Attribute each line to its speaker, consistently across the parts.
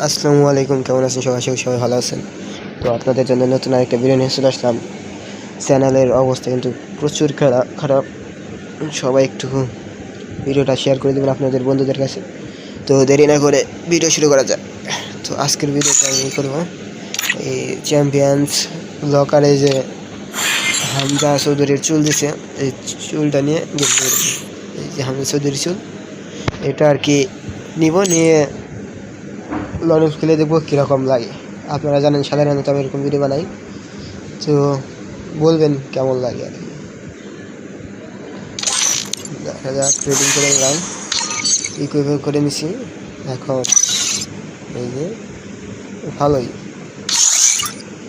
Speaker 1: আসসালামু আলাইকুম, কেমন আছেন সবাই? আশা করি সবাই ভালো আছেন। তো আপনাদের জন্য নতুন আরেকটা ভিডিও নিয়ে চলে আসলাম। চ্যানেলের অবস্থা কিন্তু প্রচুর খারাপ। সবাই একটু ভিডিওটা শেয়ার করে দেবেন আপনাদের বন্ধুদের কাছে। তো দেরি না করে ভিডিও শুরু করা যাক। তো আজকের ভিডিওটা আমি করবো এই চ্যাম্পিয়ন্স লকারে যে হামজা চৌধুরীর চুল দিছে, এই চুলটা নিয়ে এই যে হামজা চৌধুরীর চুল, এটা আর কি নিয়ে লরেন্স খেলে দেখবো কীরকম লাগে। আপনারা জানেন সাধারণত আমি এরকম ভিডিও বানাই, তো বলবেন কেমন লাগে আর কি। দেখা যাক, ট্রেডিং করে নিলাম, ইকুইপ করে নিছি। এখন এই যে ভালোই,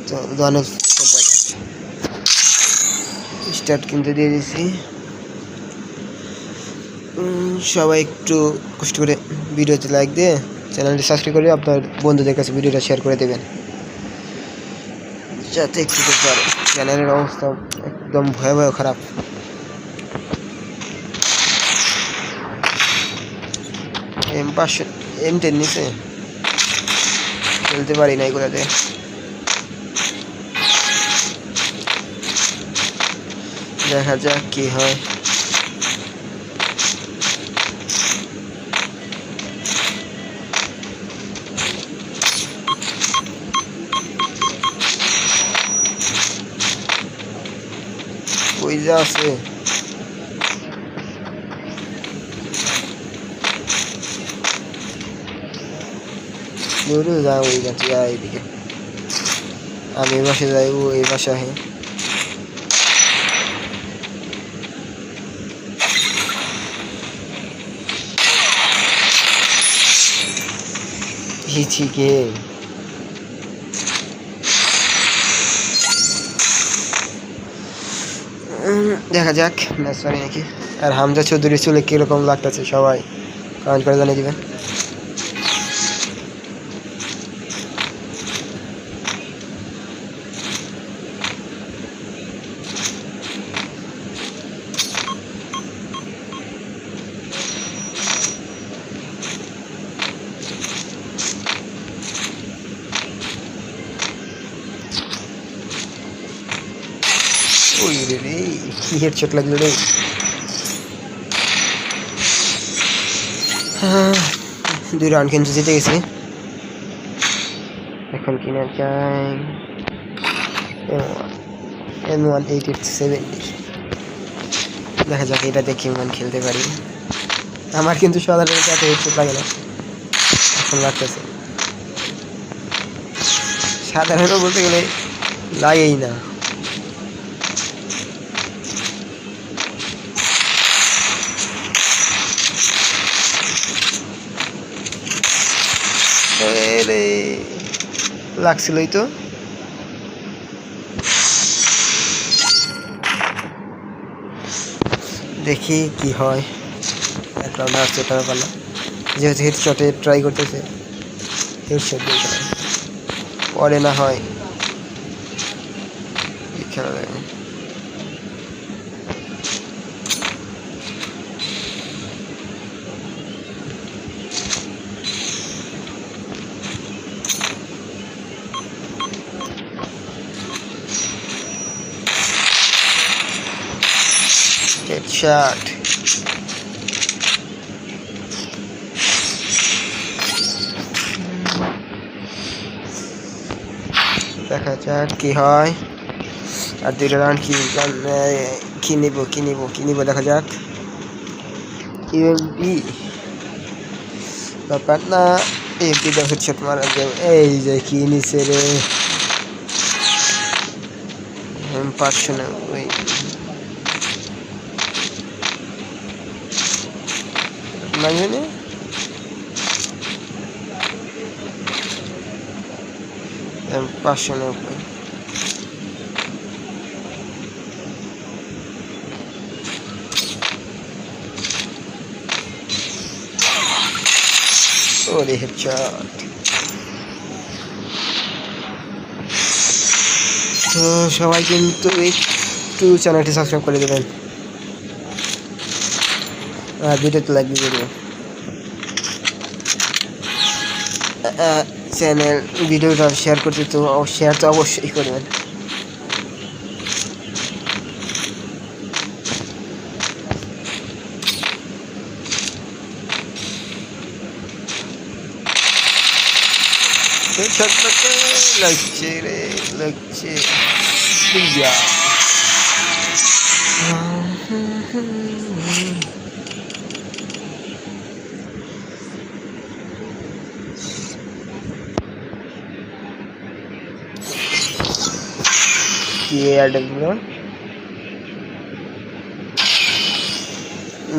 Speaker 1: তো লরেন্স স্টার্ট কিনতে দিয়ে দিছি। সবাই একটু কষ্ট করে ভিডিওতে লাইক দিয়ে চ্যানেলটি সাবস্ক্রাইব করে আপনার বন্ধুদের কাছে ভিডিওটা শেয়ার করে দেবেন, যাতে একটু পারে। চ্যানেলের অবস্থা একদম ভয়াবহ খারাপ। M10 নিচে খেলতে পারি না এগুলোতে। দেখা যাক কি হয়। ওই যা আছে যাও, ওই গাছে যা, এইদিকে আমি এই পাশে যাই, ও এই পাশে আহে। কে দেখা যাক ম্যাচ পারি নাকি। আর হামজা চৌধুরীর চুলে কীরকম লাগতেছে সবাই কমেন্ট করে জানিয়ে দিবেন। ওই রে রে, কি হেডশট লাগলো রে। দুই রাউন্ড কিন্তু জিতে গেছি। এখন কিনা চাই M1 দেখা যাক এটা দেখি কেমন খেলতে পারি। আমার কিন্তু সাধারণত এত হেডশট লাগে না, এখন লাগতেছে। সাধারণত বলতে গেলে লাগেই না। লাগছিলই তো। দেখি কি হয়। এক রাউন্ড আসছে, ওটা ব্যাপার না, যেহেতু হেডশটে ট্রাই করতেছে, হেডশট দিয়ে পরে না হয় খেলা যায়। Headshot. দেখা যাক কি হয়। আর দুইটা রাউন্ড কি নিব দেখা যাক। ইউএমপি ব্যাপার না, একটি হেডশট মারা যাবে। এই যে কি নিচে রে, পারছো না ওই লাগবে। 590। ওরে হেডশট। তো সবাই কিন্তু একটু চ্যানেলটি সাবস্ক্রাইব করে দেবেন আর ভিডিওতে লাইক দিয়ে দেবেন। চ্যানেল ভিডিওটা শেয়ার করতে তো শেয়ার তো অবশ্যই করবেন। লাগছে রে লাগছে কি অ্যাড দিল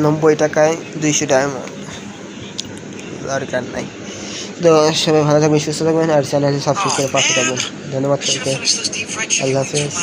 Speaker 1: 90 টাকায় 200 ডায়মন্ড, দরকার নাই। তো সবাই ভালো থাকবেন, সুস্থ থাকবেন, আর চ্যানেল সাবস্ক্রাইব করে পাশে থাকবেন। ধন্যবাদ সবাইকে, আল্লাহ হাফেজ।